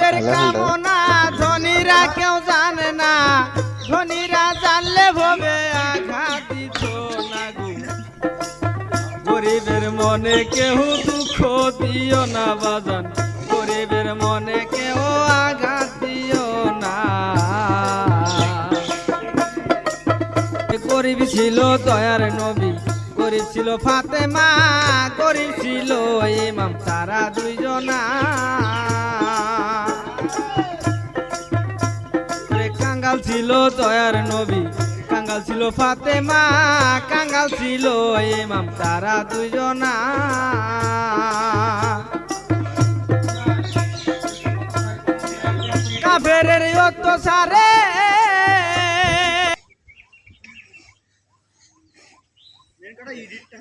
গরিবের কামনা ধনীরা কেউ জানে না, ধনীরা জানলে ভবে আঘাত দিত না গো। গরিবের মনে কেউ দুঃখ দিও না বাজান, গরিবের মনে কেউ আঘাত দিও না। গরিব ছিল দয়ার নবী, গরিব ছিল ফাতেমা, গরিব ছিল ইমাম তারা দুইজনা। কাঙ্গাল ছিল দয়ার নবী, কাঙ্গাল ছিল ফাতেমা, কাঙ্গাল ছিল ইমাম তারা দুইজনা। কাফেরের অত্যাচারে এডিটটা